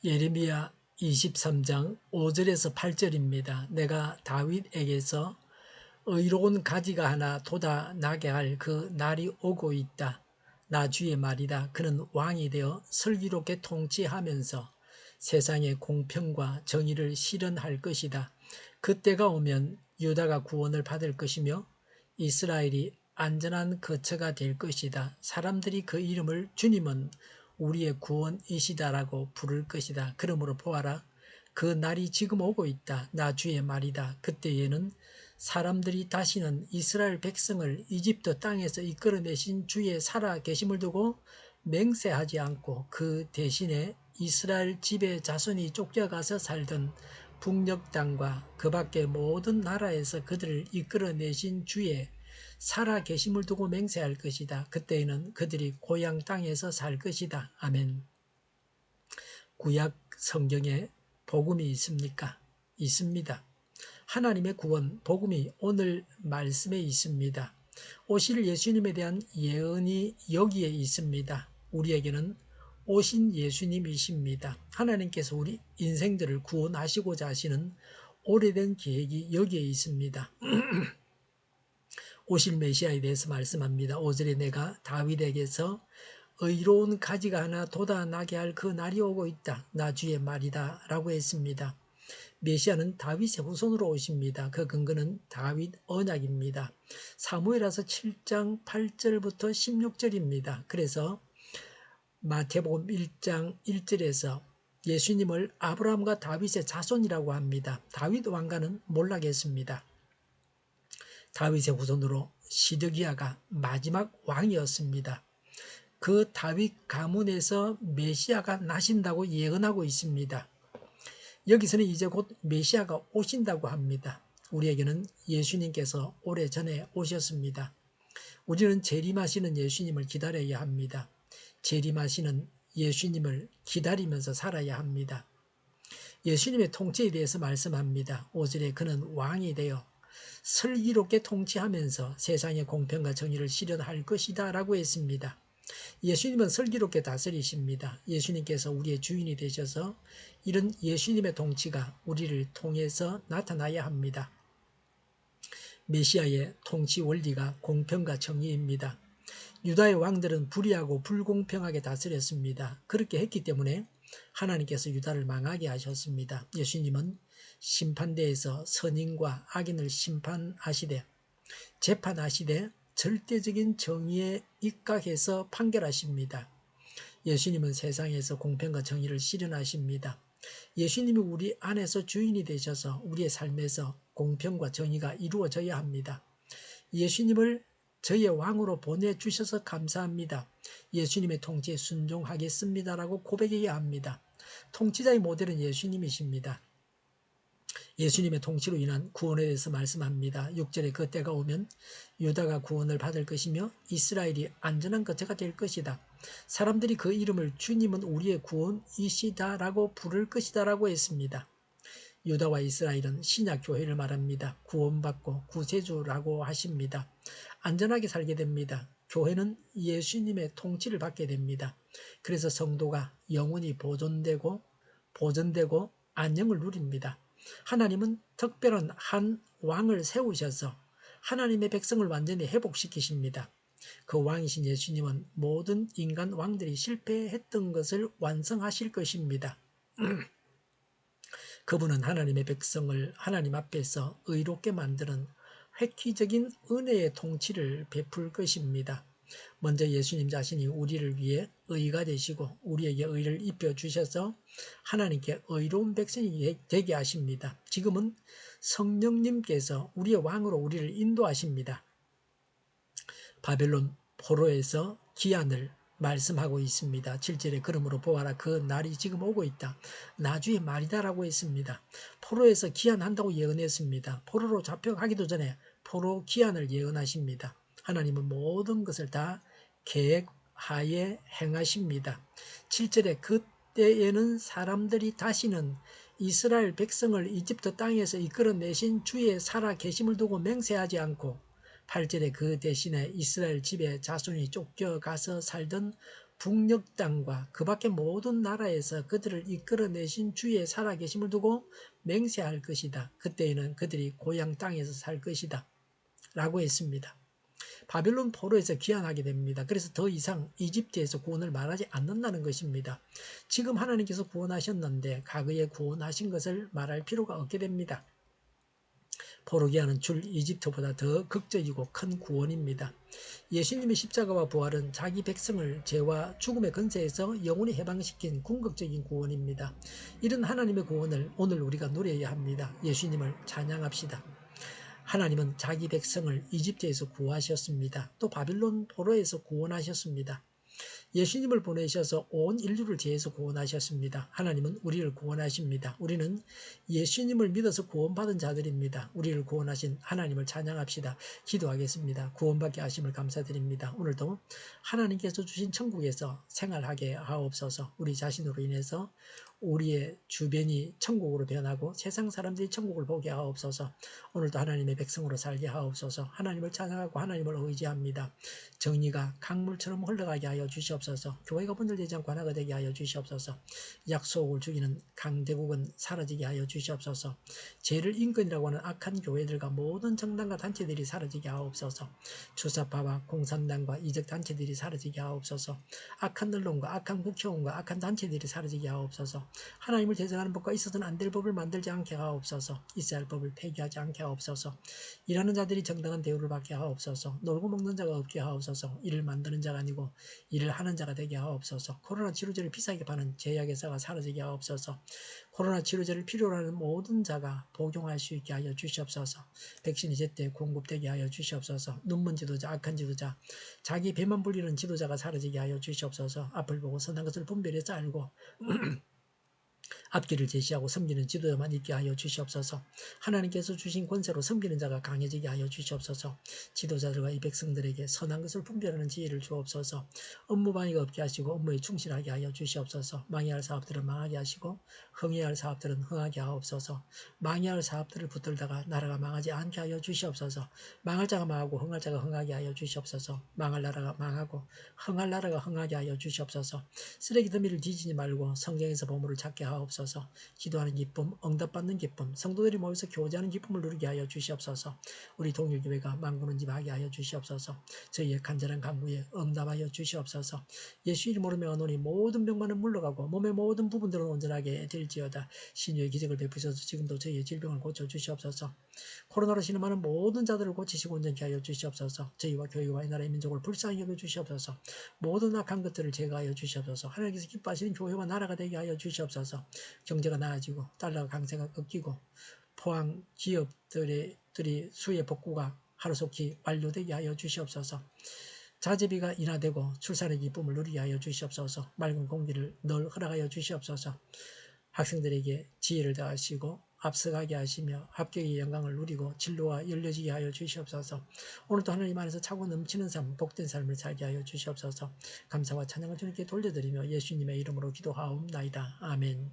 예레미야 23장 5절에서 8절입니다. 내가 다윗에게서 의로운 가지가 하나 돋아나게 할 그 날이 오고 있다. 나 주의 말이다. 그는 왕이 되어 슬기롭게 통치하면서 세상의 공평과 정의를 실현할 것이다. 그때가 오면 유다가 구원을 받을 것이며 이스라엘이 안전한 거처가 될 것이다. 사람들이 그 이름을 주님은 우리의 구원이시다라고 부를 것이다. 그러므로 보아라. 그 날이 지금 오고 있다. 나 주의 말이다. 그때에는 사람들이 다시는 이스라엘 백성을 이집트 땅에서 이끌어내신 주의 살아 계심을 두고 맹세하지 않고 그 대신에 이스라엘 집의 자손이 쫓겨가서 살던 북녘 땅과 그 밖의 모든 나라에서 그들을 이끌어내신 주의 살아 계심을 두고 맹세할 것이다. 그때에는 그들이 고향 땅에서 살 것이다. 아멘. 구약 성경에 복음이 있습니까? 있습니다. 하나님의 구원, 복음이 오늘 말씀에 있습니다. 오실 예수님에 대한 예언이 여기에 있습니다. 우리에게는 오신 예수님이십니다. 하나님께서 우리 인생들을 구원하시고자 하시는 오래된 계획이 여기에 있습니다. 오실 메시아에 대해서 말씀합니다. 5절에 내가 다윗에게서 의로운 가지가 하나 돋아나게 할 그 날이 오고 있다. 나 주의 말이다 라고 했습니다. 메시아는 다윗의 후손으로 오십니다. 그 근거는 다윗 언약입니다. 사무엘하서 7장 8절부터 16절입니다. 그래서 마태복음 1장 1절에서 예수님을 아브라함과 다윗의 자손이라고 합니다. 다윗 왕가는 몰락했습니다. 다윗의 후손으로 시드기야가 마지막 왕이었습니다. 그 다윗 가문에서 메시아가 나신다고 예언하고 있습니다. 여기서는 이제 곧 메시아가 오신다고 합니다. 우리에게는 예수님께서 오래전에 오셨습니다. 우리는 재림하시는 예수님을 기다려야 합니다. 재림하시는 예수님을 기다리면서 살아야 합니다. 예수님의 통치에 대해서 말씀합니다. 5절에 그는 왕이 되어 슬기롭게 통치하면서 세상의 공평과 정의를 실현할 것이다 라고 했습니다. 예수님은 슬기롭게 다스리십니다. 예수님께서 우리의 주인이 되셔서 이런 예수님의 통치가 우리를 통해서 나타나야 합니다. 메시아의 통치 원리가 공평과 정의입니다. 유다의 왕들은 불의하고 불공평하게 다스렸습니다. 그렇게 했기 때문에 하나님께서 유다를 망하게 하셨습니다. 예수님은 심판대에서 선인과 악인을 심판하시되 재판하시되 절대적인 정의에 입각해서 판결하십니다. 예수님은 세상에서 공평과 정의를 실현하십니다. 예수님이 우리 안에서 주인이 되셔서 우리의 삶에서 공평과 정의가 이루어져야 합니다. 예수님을 저의 왕으로 보내주셔서 감사합니다. 예수님의 통치에 순종하겠습니다라고 고백해야 합니다. 통치자의 모델은 예수님이십니다. 예수님의 통치로 인한 구원에 대해서 말씀합니다. 6절에 그 때가 오면 유다가 구원을 받을 것이며 이스라엘이 안전한 거처가 될 것이다. 사람들이 그 이름을 주님은 우리의 구원이시다라고 부를 것이다라고 했습니다. 유다와 이스라엘은 신약 교회를 말합니다. 구원받고 구세주라고 하십니다. 안전하게 살게 됩니다. 교회는 예수님의 통치를 받게 됩니다. 그래서 성도가 영원히 보존되고 안녕을 누립니다. 하나님은 특별한 한 왕을 세우셔서 하나님의 백성을 완전히 회복시키십니다. 그 왕이신 예수님은 모든 인간 왕들이 실패했던 것을 완성하실 것입니다. 그분은 하나님의 백성을 하나님 앞에서 의롭게 만드는 획기적인 은혜의 통치를 베풀 것입니다. 먼저 예수님 자신이 우리를 위해 의가 되시고 우리에게 의를 입혀주셔서 하나님께 의로운 백성이 되게 하십니다. 지금은 성령님께서 우리의 왕으로 우리를 인도하십니다. 바벨론 포로에서 기한을 말씀하고 있습니다. 7절에 그러므로 보아라 그 날이 지금 오고 있다. 나주의 말이다라고 했습니다. 포로에서 기한한다고 예언했습니다. 포로로 잡혀가기도 전에 포로 기한을 예언하십니다. 하나님은 모든 것을 다 계획하에 행하십니다. 7절에 그때에는 사람들이 다시는 이스라엘 백성을 이집트 땅에서 이끌어내신 주의 살아 계심을 두고 맹세하지 않고 8절에 그 대신에 이스라엘 집에 자손이 쫓겨가서 살던 북녘 땅과 그 밖의 모든 나라에서 그들을 이끌어내신 주의 살아계심을 두고 맹세할 것이다. 그때에는 그들이 고향 땅에서 살 것이다. 라고 했습니다. 바벨론 포로에서 귀환하게 됩니다. 그래서 더 이상 이집트에서 구원을 말하지 않는다는 것입니다. 지금 하나님께서 구원하셨는데 과거에 구원하신 것을 말할 필요가 없게 됩니다. 포로 귀환은 줄 이집트보다 더 극적이고 큰 구원입니다. 예수님의 십자가와 부활은 자기 백성을 죄와 죽음의 근세에서 영원히 해방시킨 궁극적인 구원입니다. 이런 하나님의 구원을 오늘 우리가 누려야 합니다. 예수님을 찬양합시다. 하나님은 자기 백성을 이집트에서 구하셨습니다. 또 바빌론 포로에서 구원하셨습니다. 예수님을 보내셔서 온 인류를 죄에서 구원하셨습니다. 하나님은 우리를 구원하십니다. 우리는 예수님을 믿어서 구원받은 자들입니다. 우리를 구원하신 하나님을 찬양합시다. 기도하겠습니다. 구원받게 하심을 감사드립니다. 오늘도 하나님께서 주신 천국에서 생활하게 하옵소서. 우리 자신으로 인해서 우리의 주변이 천국으로 변하고 세상 사람들이 천국을 보게 하옵소서. 오늘도 하나님의 백성으로 살게 하옵소서. 하나님을 찬양하고 하나님을 의지합니다. 정의가 강물처럼 흘러가게 하여 주시옵소서. 교회가 분열되지 않고 하나가 되게 하여 주시옵소서. 약속을 죽이는 강대국은 사라지게 하여 주시옵소서. 죄를 인권이라고 하는 악한 교회들과 모든 정당과 단체들이 사라지게 하옵소서. 주사파와 공산당과 이적 단체들이 사라지게 하옵소서. 악한 언론과 악한 국회의원과 악한 단체들이 사라지게 하옵소서. 하나님을 대적하는 법과 있어서는 안 될 법을 만들지 않게 하옵소서. 있어야 할 법을 폐기하지 않게 하옵소서. 일하는 자들이 정당한 대우를 받게 하옵소서. 놀고 먹는 자가 없게 하옵소서. 일을 만드는 자가 아니고 일을 하는 자가 되게 하옵소서. 코로나 치료제를 비싸게 파는 제약회사가 사라지게 하옵소서. 코로나 치료제를 필요로 하는 모든 자가 복용할 수 있게 하여 주시옵소서. 백신이 제때 공급되게 하여 주시옵소서. 눈먼 지도자, 악한 지도자, 자기 배만 불리는 지도자가 사라지게 하여 주시옵소서. 앞을 보고 선한 것을 분별해서 알고 앞길을 제시하고 섬기는 지도자만 있게 하여 주시옵소서. 하나님께서 주신 권세로 섬기는 자가 강해지게 하여 주시옵소서. 지도자들과 이 백성들에게 선한 것을 분별하는 지혜를 주옵소서. 업무 방해가 없게 하시고 업무에 충실하게 하여 주시옵소서. 망해야 할 사업들은 망하게 하시고 흥해야 할 사업들은 흥하게 하옵소서. 망해야 할 사업들을 붙들다가 나라가 망하지 않게 하여 주시옵소서. 망할 자가 망하고 흥할 자가 흥하게 하여 주시옵소서. 망할 나라가 망하고 흥할 나라가 흥하게 하여 주시옵소서. 쓰레기 더미를 뒤지지 말고 성경에서 보물을 찾게 하옵소서. 기도하는 기쁨, 응답받는 기쁨, 성도들이 모여서 교제하는 기쁨을 누리게 하여 주시옵소서. 우리 동일교회가 만구는 집 하게 하여 주시옵소서. 저희의 간절한 간구에 응답하여 주시옵소서. 예수 이름으로 명하노니 모든 병만은 물러가고 몸의 모든 부분들은 온전하게 될지어다. 신유의 기적을 베푸셔서 지금도 저희의 질병을 고쳐 주시옵소서. 코로나로 신음하는 모든 자들을 고치시고 온전케 하여 주시옵소서. 저희와 교회와 이 나라의 민족을 불쌍히 여겨 주시옵소서. 모든 악한 것들을 제거하여 주시옵소서. 하나님께서 기뻐하시는 교회와 나라가 되게 하여 주시옵소서. 경제가 나아지고 달러 강세가 꺾이고 포항 기업들이 수의 복구가 하루속히 완료되게 하여 주시옵소서. 자제비가 인하되고 출산의 기쁨을 누리게 하여 주시옵소서. 맑은 공기를 늘 허락하여 주시옵소서. 학생들에게 지혜를 더하시고 앞서가게 하시며 합격의 영광을 누리고 진로가 열려지게 하여 주시옵소서. 오늘도 하나님 안에서 차고 넘치는 삶, 복된 삶을 살게 하여 주시옵소서. 감사와 찬양을 주님께 돌려드리며 예수님의 이름으로 기도하옵나이다. 아멘.